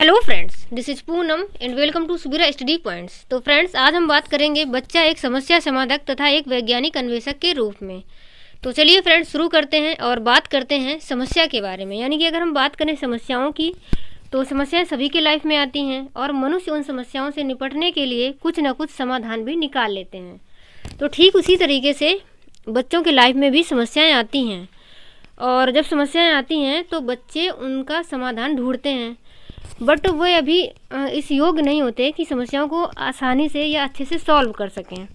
Hello friends, this is Poonam and welcome to Subira study points. तो friends, आज हम बात करेंगे बच्चा एक समस्या समाधान तथा एक वैज्ञानिक अन्वेषक के रूप में। तो चलिए फ्रेंड्स, शुरू करते हैं और बात करते हैं समस्या के बारे में। यानी कि अगर हम बात करें समस्याओं की, तो समस्याएं सभी के लाइफ में आती हैं और मनुष्य उन समस्याओं से निपटने के लिए कुछ न कुछ समाधान भी निकाल लेते हैं। तो ठीक उसी तरीके से बच्चों के लाइफ में भी समस्याएँ आती हैं, और जब समस्याएँ आती हैं तो बच्चे उनका समाधान ढूंढते हैं, बट वह अभी इस योग्य नहीं होते कि समस्याओं को आसानी से या अच्छे से सॉल्व कर सकें।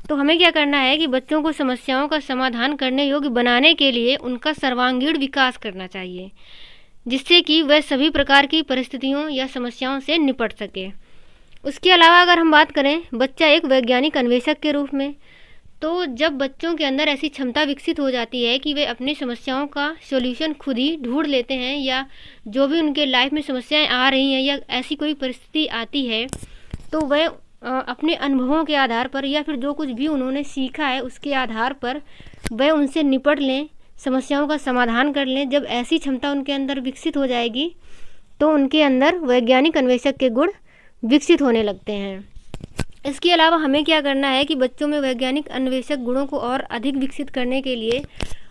तो हमें क्या करना है कि बच्चों को समस्याओं का समाधान करने योग्य बनाने के लिए उनका सर्वांगीण विकास करना चाहिए, जिससे कि वह सभी प्रकार की परिस्थितियों या समस्याओं से निपट सके। उसके अलावा अगर हम बात करें बच्चा एक वैज्ञानिक अन्वेषक के रूप में, तो जब बच्चों के अंदर ऐसी क्षमता विकसित हो जाती है कि वे अपनी समस्याओं का सॉल्यूशन खुद ही ढूंढ लेते हैं, या जो भी उनके लाइफ में समस्याएं आ रही हैं या ऐसी कोई परिस्थिति आती है, तो वह अपने अनुभवों के आधार पर या फिर जो कुछ भी उन्होंने सीखा है उसके आधार पर वह उनसे निपट लें, समस्याओं का समाधान कर लें। जब ऐसी क्षमता उनके अंदर विकसित हो जाएगी तो उनके अंदर वैज्ञानिक अन्वेषक के गुण विकसित होने लगते हैं। इसके अलावा हमें क्या करना है कि बच्चों में वैज्ञानिक अन्वेषक गुणों को और अधिक विकसित करने के लिए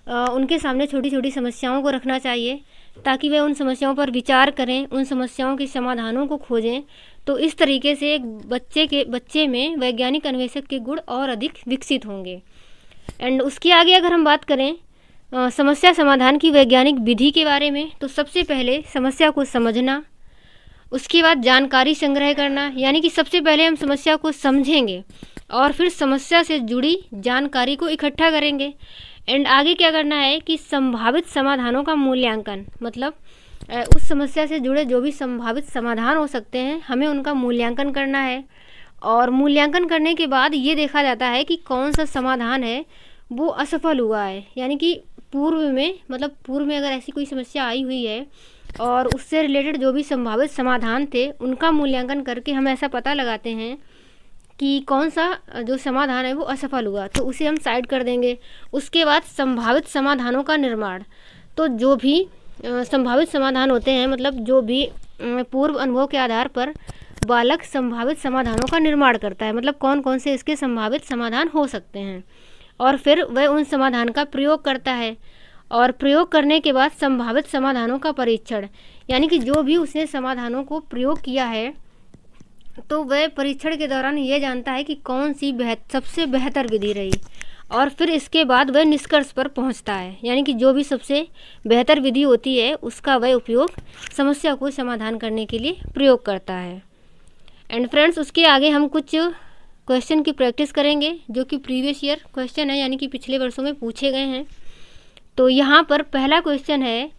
उनके सामने छोटी छोटी समस्याओं को रखना चाहिए, ताकि वे उन समस्याओं पर विचार करें, उन समस्याओं के समाधानों को खोजें। तो इस तरीके से एक बच्चे में वैज्ञानिक अन्वेषक के गुण और अधिक विकसित होंगे। एंड उसके आगे अगर हम बात करें समस्या समाधान की वैज्ञानिक विधि के बारे में, तो सबसे पहले समस्या को समझना, उसके बाद जानकारी संग्रह करना। यानी कि सबसे पहले हम समस्या को समझेंगे और फिर समस्या से जुड़ी जानकारी को इकट्ठा करेंगे। एंड आगे क्या करना है कि संभावित समाधानों का मूल्यांकन, मतलब उस समस्या से जुड़े जो भी संभावित समाधान हो सकते हैं, हमें उनका मूल्यांकन करना है। और मूल्यांकन करने के बाद ये देखा जाता है कि कौन सा समाधान है वो असफल हुआ है। यानी कि पूर्व में अगर ऐसी कोई समस्या आई हुई है और उससे रिलेटेड जो भी संभावित समाधान थे उनका मूल्यांकन करके हम ऐसा पता लगाते हैं कि कौन सा जो समाधान है वो असफल हुआ, तो उसे हम साइड कर देंगे। उसके बाद संभावित समाधानों का निर्माण, तो जो भी संभावित समाधान होते हैं, मतलब जो भी पूर्व अनुभव के आधार पर बालक संभावित समाधानों का निर्माण करता है, मतलब कौन कौन से इसके संभावित समाधान हो सकते हैं, और फिर वह उन समाधान का प्रयोग करता है। और प्रयोग करने के बाद संभावित समाधानों का परीक्षण, यानी कि जो भी उसने समाधानों को प्रयोग किया है तो वह परीक्षण के दौरान ये जानता है कि कौन सी सबसे बेहतर विधि रही, और फिर इसके बाद वह निष्कर्ष पर पहुंचता है। यानी कि जो भी सबसे बेहतर विधि होती है उसका वह उपयोग समस्या को समाधान करने के लिए प्रयोग करता है। एंड फ्रेंड्स, उसके आगे हम कुछ क्वेश्चन की प्रैक्टिस करेंगे जो कि प्रीवियस ईयर क्वेश्चन है, यानी कि पिछले वर्षों में पूछे गए हैं। तो यहाँ पर पहला क्वेश्चन है,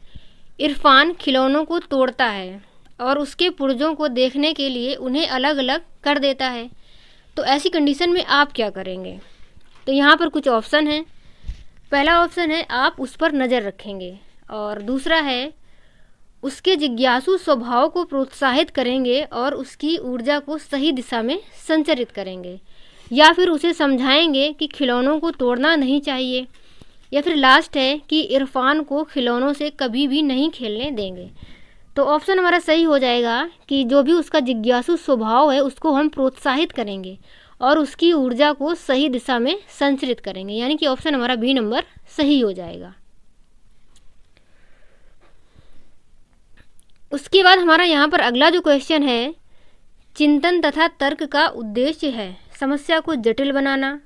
इरफान खिलौनों को तोड़ता है और उसके पुर्जों को देखने के लिए उन्हें अलग अलग कर देता है, तो ऐसी कंडीशन में आप क्या करेंगे? तो यहाँ पर कुछ ऑप्शन हैं। पहला ऑप्शन है आप उस पर नज़र रखेंगे, और दूसरा है उसके जिज्ञासु स्वभाव को प्रोत्साहित करेंगे और उसकी ऊर्जा को सही दिशा में संचरित करेंगे, या फिर उसे समझाएंगे कि खिलौनों को तोड़ना नहीं चाहिए, या फिर लास्ट है कि इरफान को खिलौनों से कभी भी नहीं खेलने देंगे। तो ऑप्शन हमारा सही हो जाएगा कि जो भी उसका जिज्ञासु स्वभाव है उसको हम प्रोत्साहित करेंगे और उसकी ऊर्जा को सही दिशा में संचरित करेंगे। यानी कि ऑप्शन हमारा बी नंबर सही हो जाएगा। उसके बाद हमारा यहाँ पर अगला जो क्वेश्चन है, चिंतन तथा तर्क का उद्देश्य है समस्या को जटिल बनाना,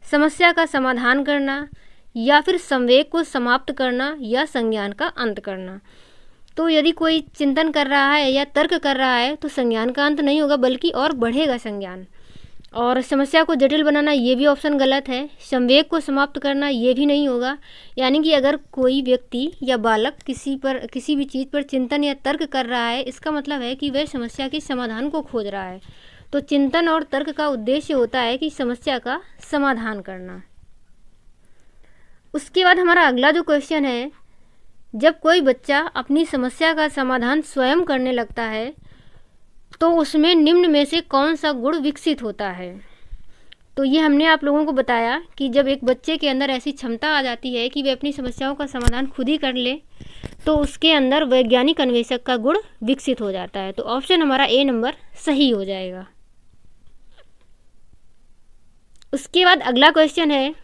समस्या का समाधान करना, या फिर संवेग को समाप्त करना, या संज्ञान का अंत करना। तो यदि कोई चिंतन कर रहा है या तर्क कर रहा है तो संज्ञान का अंत नहीं होगा, बल्कि और बढ़ेगा संज्ञान। और समस्या को जटिल बनाना, ये भी ऑप्शन गलत है। संवेग को समाप्त करना, ये भी नहीं होगा। यानी कि अगर कोई व्यक्ति या बालक किसी भी चीज़ पर चिंतन या तर्क कर रहा है, इसका मतलब है कि वह समस्या के समाधान को खोज रहा है। तो चिंतन और तर्क का उद्देश्य होता है कि समस्या का समाधान करना। उसके बाद हमारा अगला जो क्वेश्चन है, जब कोई बच्चा अपनी समस्या का समाधान स्वयं करने लगता है तो उसमें निम्न में से कौन सा गुण विकसित होता है? तो ये हमने आप लोगों को बताया कि जब एक बच्चे के अंदर ऐसी क्षमता आ जाती है कि वे अपनी समस्याओं का समाधान खुद ही कर ले, तो उसके अंदर वैज्ञानिक अन्वेषक का गुण विकसित हो जाता है। तो ऑप्शन हमारा ए नंबर सही हो जाएगा। उसके बाद अगला क्वेश्चन है,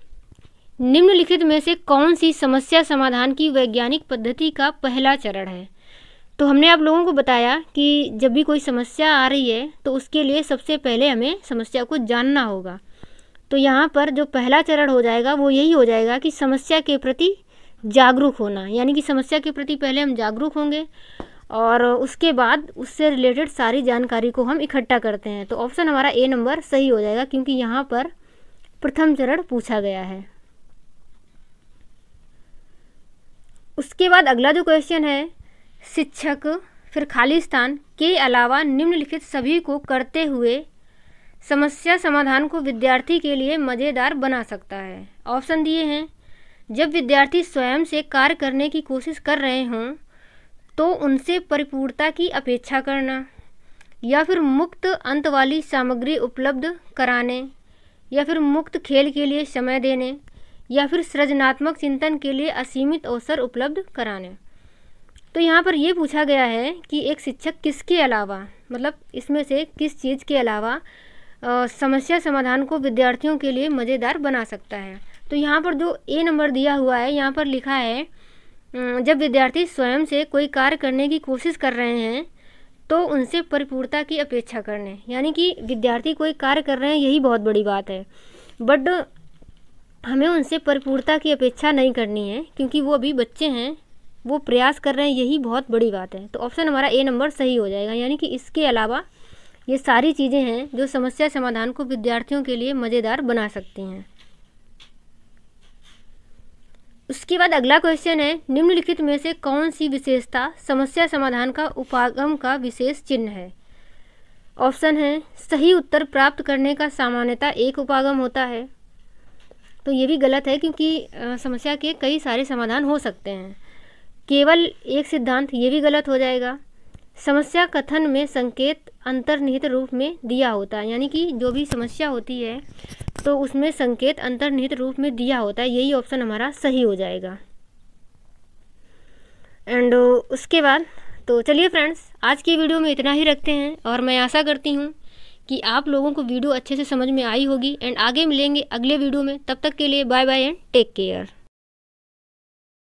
निम्नलिखित में से कौन सी समस्या समाधान की वैज्ञानिक पद्धति का पहला चरण है। तो हमने आप लोगों को बताया कि जब भी कोई समस्या आ रही है तो उसके लिए सबसे पहले हमें समस्या को जानना होगा। तो यहाँ पर जो पहला चरण हो जाएगा वो यही हो जाएगा कि समस्या के प्रति जागरूक होना, यानी कि समस्या के प्रति पहले हम जागरूक होंगे और उसके बाद उससे रिलेटेड सारी जानकारी को हम इकट्ठा करते हैं। तो ऑप्शन हमारा ए नंबर सही हो जाएगा, क्योंकि यहाँ पर प्रथम चरण पूछा गया है। उसके बाद अगला जो क्वेश्चन है, शिक्षक फिर खाली स्थान के अलावा निम्नलिखित सभी को करते हुए समस्या समाधान को विद्यार्थी के लिए मज़ेदार बना सकता है। ऑप्शन दिए हैं, जब विद्यार्थी स्वयं से कार्य करने की कोशिश कर रहे हों तो उनसे परिपूर्णता की अपेक्षा करना, या फिर मुक्त अंत वाली सामग्री उपलब्ध कराने, या फिर मुक्त खेल के लिए समय देने, या फिर सृजनात्मक चिंतन के लिए असीमित अवसर उपलब्ध कराने। तो यहाँ पर ये पूछा गया है कि एक शिक्षक किसके अलावा, मतलब इसमें से किस चीज़ के अलावा समस्या समाधान को विद्यार्थियों के लिए मज़ेदार बना सकता है। तो यहाँ पर जो ए नंबर दिया हुआ है, यहाँ पर लिखा है जब विद्यार्थी स्वयं से कोई कार्य करने की कोशिश कर रहे हैं तो उनसे परिपूर्णता की अपेक्षा करने, यानी कि विद्यार्थी कोई कार्य कर रहे हैं यही बहुत बड़ी बात है, बट हमें उनसे परिपूर्णता की अपेक्षा नहीं करनी है क्योंकि वो अभी बच्चे हैं, वो प्रयास कर रहे हैं, यही बहुत बड़ी बात है। तो ऑप्शन हमारा ए नंबर सही हो जाएगा, यानी कि इसके अलावा ये सारी चीज़ें हैं जो समस्या समाधान को विद्यार्थियों के लिए मज़ेदार बना सकती हैं। उसके बाद अगला क्वेश्चन है, निम्नलिखित में से कौन सी विशेषता समस्या समाधान का उपागम का विशेष चिन्ह है। ऑप्शन है, सही उत्तर प्राप्त करने का सामान्यतः एक उपागम होता है। तो ये भी गलत है क्योंकि समस्या के कई सारे समाधान हो सकते हैं। केवल एक सिद्धांत, ये भी गलत हो जाएगा। समस्या कथन में संकेत अंतर्निहित रूप में दिया होता है, यानी कि जो भी समस्या होती है तो उसमें संकेत अंतर्निहित रूप में दिया होता है, यही ऑप्शन हमारा सही हो जाएगा। एंड उसके बाद तो चलिए फ्रेंड्स, आज की वीडियो में इतना ही रखते हैं और मैं आशा करती हूँ कि आप लोगों को वीडियो अच्छे से समझ में आई होगी। एंड आगे मिलेंगे अगले वीडियो में, तब तक के लिए bye bye and take care.